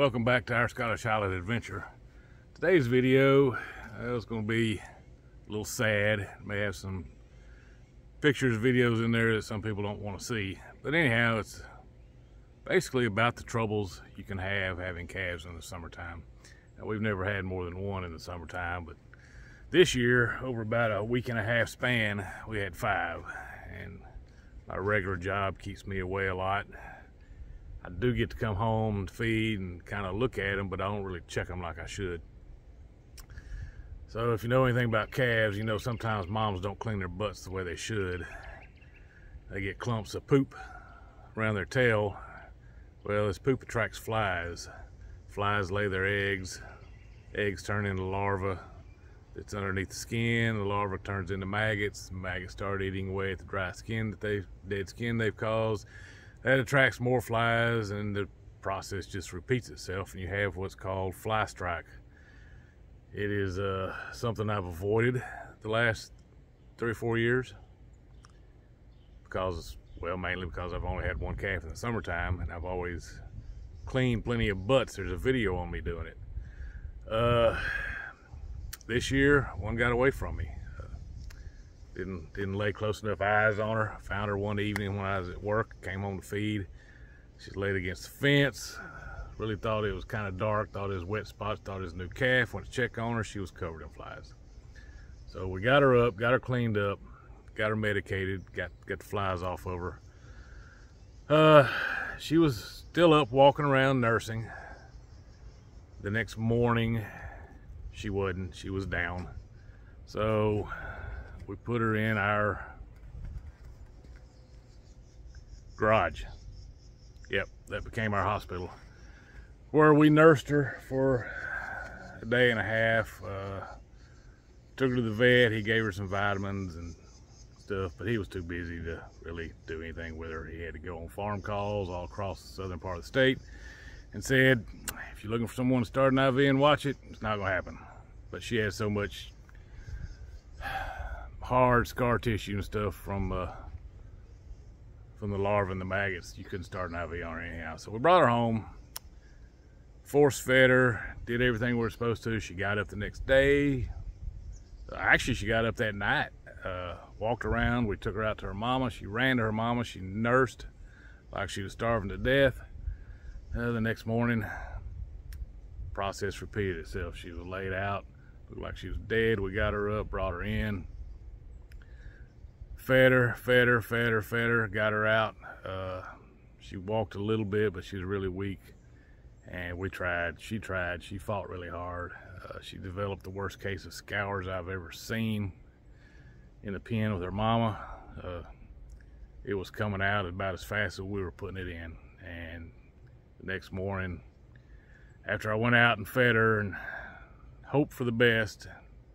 Welcome back to our Scottish Highland adventure. Today's video is going to be a little sad. May have some pictures, videos in there that some people don't want to see. But anyhow, it's basically about the troubles you can have having calves in the summertime. Now, we've never had more than one in the summertime, but this year, over about a week and a half span, we had 5. And my regular job keeps me away a lot. I do get to come home and feed and kind of look at them, but I don't really check them like I should. So if you know anything about calves, you know sometimes moms don't clean their butts the way they should. They get clumps of poop around their tail. Well, this poop attracts flies. Flies lay their eggs. Eggs turn into larvae. It's underneath the skin. The larva turns into maggots. The maggots start eating away at the dry skin dead skin they've caused. That attracts more flies, and the process just repeats itself, and you have what's called fly strike. It is something I've avoided the last 3 or 4 years because, well, mainly because I've only had 1 calf in the summertime, and I've always cleaned plenty of butts. There's a video on me doing it. This year, one got away from me. Didn't lay close enough eyes on her. Found her one evening when I was at work, came home to feed. She's laid against the fence. Really thought it was kind of dark, thought it was wet spots, thought it was a new calf. Went to check on her, she was covered in flies. So we got her up, got her cleaned up, got her medicated, got the flies off of her. She was still up walking around nursing. The next morning, she wasn't, she was down. So we put her in our garage. Yep, that became our hospital, where we nursed her for a day and a half. Took her to the vet. He gave her some vitamins and stuff, but he was too busy to really do anything with her. He had to go on farm calls all across the southern part of the state and said, if you're looking for someone to start an IV and watch it, it's not gonna happen. But she has so much hard scar tissue and stuff from the larvae and the maggots, you couldn't start an IV on her anyhow. So we brought her home, force fed her, did everything we were supposed to. She got up the next day. Actually, she got up that night, walked around. We took her out to her mama. She ran to her mama. She nursed like she was starving to death. The next morning, process repeated itself. She was laid out, looked like she was dead. We got her up, brought her in. Fed her, got her out. She walked a little bit, but she was really weak. And we tried, she fought really hard. She developed the worst case of scours I've ever seen in the pen with her mama. It was coming out about as fast as we were putting it in. And the next morning, after I went out and fed her and hoped for the best,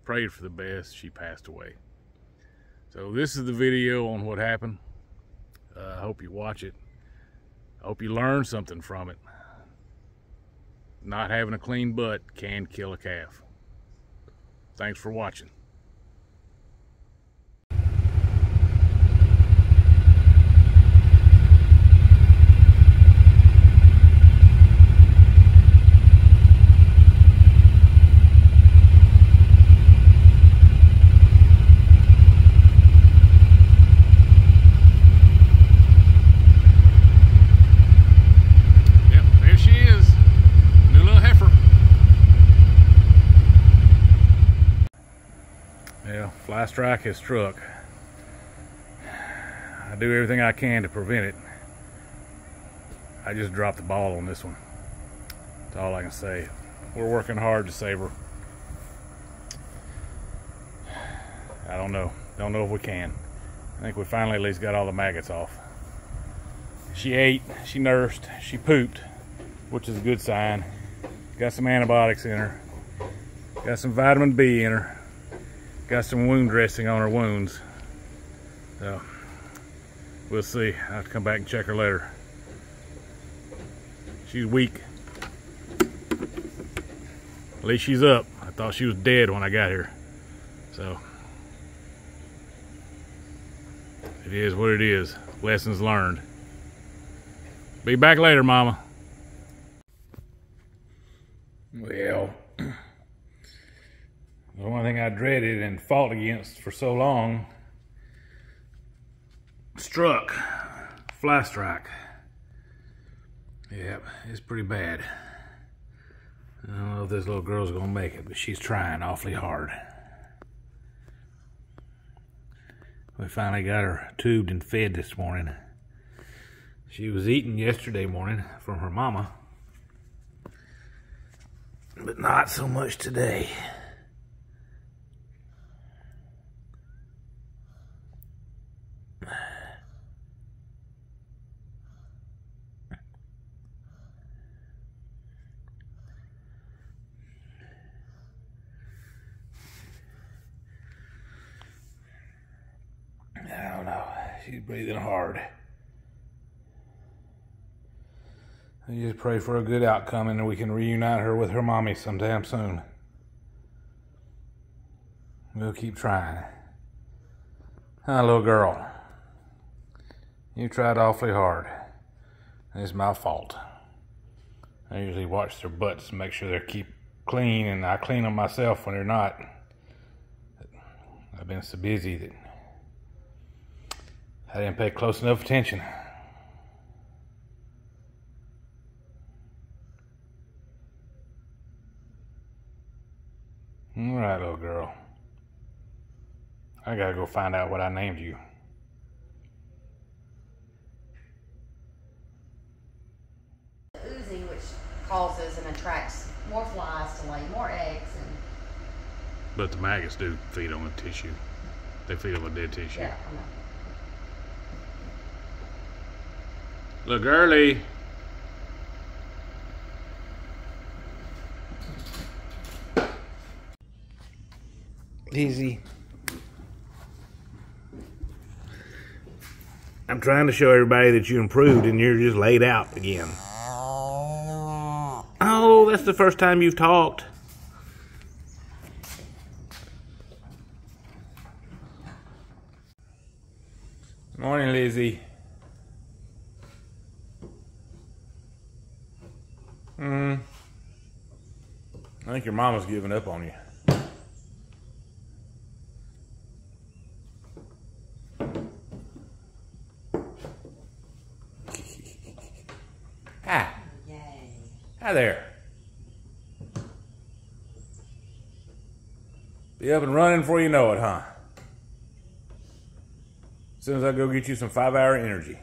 prayed for the best, she passed away. So this is the video on what happened. I hope you watch it. I hope you learn something from it. Not having a clean butt can kill a calf. Thanks for watching. Fly strike has struck. I do everything I can to prevent it. I just dropped the ball on this one. That's all I can say. We're working hard to save her. I don't know if we can. I think we finally at least got all the maggots off. She ate, she nursed, she pooped, which is a good sign. Got some antibiotics in her. Got some vitamin B in her. Got some wound dressing on her wounds. So we'll see. I'll have to come back and check her later. She's weak. At least she's up. I thought she was dead when I got here. So it is what it is. Lessons learned. Be back later, Mama. Well, the one thing I dreaded and fought against for so long struck. Fly strike. Yep, it's pretty bad. I don't know if this little girl's gonna make it, but she's trying awfully hard. We finally got her tubed and fed this morning. She was eating yesterday morning from her mama, but not so much today. I don't know. She's breathing hard. I just pray for a good outcome and we can reunite her with her mommy sometime soon. We'll keep trying. Hi, little girl. You tried awfully hard. It's my fault. I usually watch their butts and make sure they keep clean, and I clean them myself when they're not. I've been so busy that I didn't pay close enough attention. All right, little girl. I gotta go find out what I named you. Oozing, which causes and attracts more flies to lay more eggs. But the maggots do feed on the tissue. They feed on the dead tissue. Yeah, I know. Look early. Easy. I'm trying to show everybody that you improved and you're just laid out again. Oh, that's the first time you've talked. Morning, Lizzie. I think your mama's giving up on you. Hi. Yay. Hi there. Be up and running before you know it, huh? As soon as I go get you some 5-hour energy.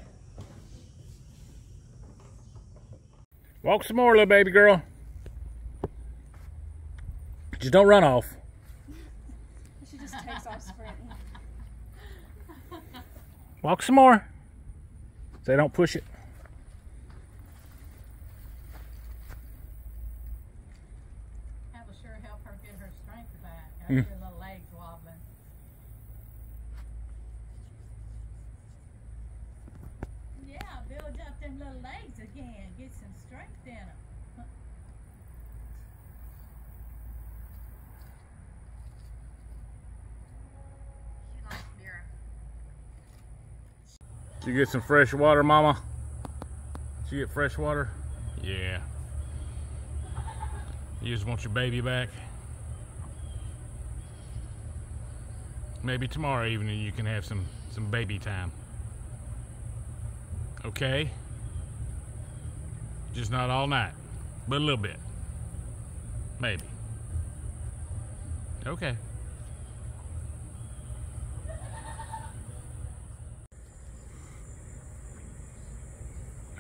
Walk some more, little baby girl. Just don't run off. She just takes off sprinting. Walk some more. Say don't push it. That will sure help her get her strength back. Her little legs wobbling. Yeah, build up them little legs again. Get some strength in them. Did you get some fresh water, Mama? Did you get fresh water? Yeah. You just want your baby back? Maybe tomorrow evening you can have some baby time. Okay? Just not all night, but a little bit. Maybe. Okay.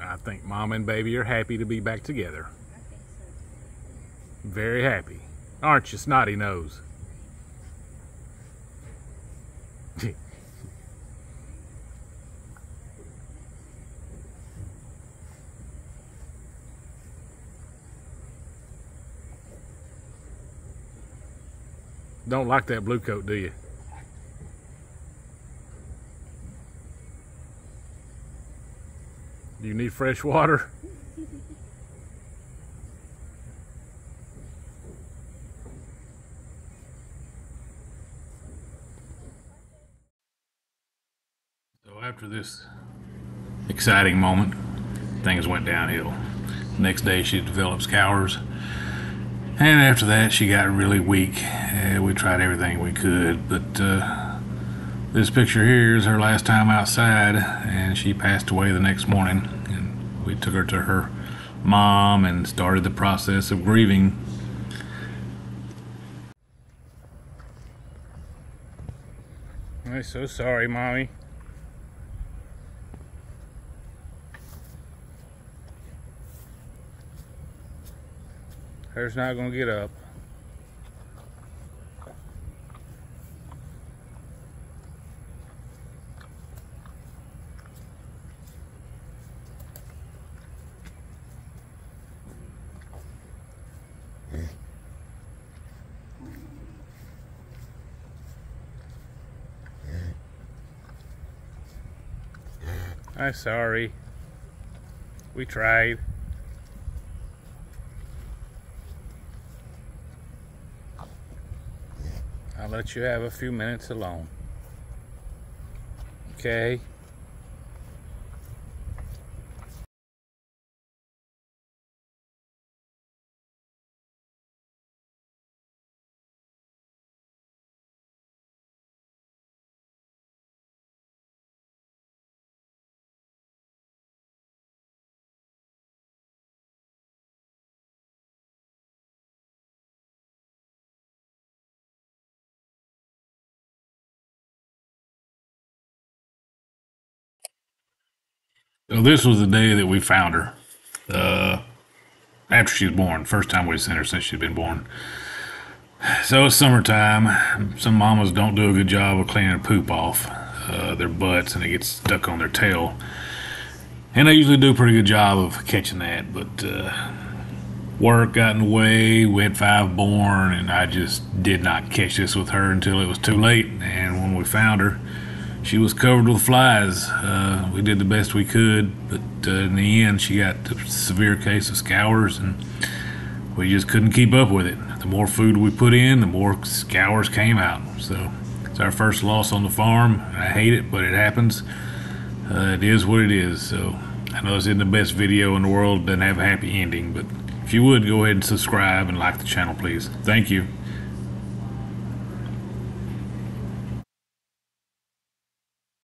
I think Mom and baby are happy to be back together. I think so. Very happy. Aren't you, snotty nose? Don't like that blue coat, do you? Do you need fresh water? So after this exciting moment, things went downhill. Next day she develops cowers And after that, she got really weak. We tried everything we could, but this picture here is her last time outside, and she passed away the next morning. And we took her to her mom and started the process of grieving. I'm so sorry, Mommy. Her's not gonna get up. I'm sorry. We tried. I'll let you have a few minutes alone. Okay? So this was the day that we found her. After she was born. First time we've seen her since she'd been born. So it's summertime. Some mamas don't do a good job of cleaning poop off their butts, and it gets stuck on their tail. And they usually do a pretty good job of catching that, but work got in the way. We had 5 born, and I just did not catch this with her until it was too late. And when we found her, she was covered with flies. We did the best we could, but in the end, she got a severe case of scours, and we just couldn't keep up with it. The more food we put in, the more scours came out. So it's our first loss on the farm. I hate it, but it happens. It is what it is. So I know this isn't the best video in the world, doesn't have a happy ending, but if you would, go ahead and subscribe and like the channel, please. Thank you.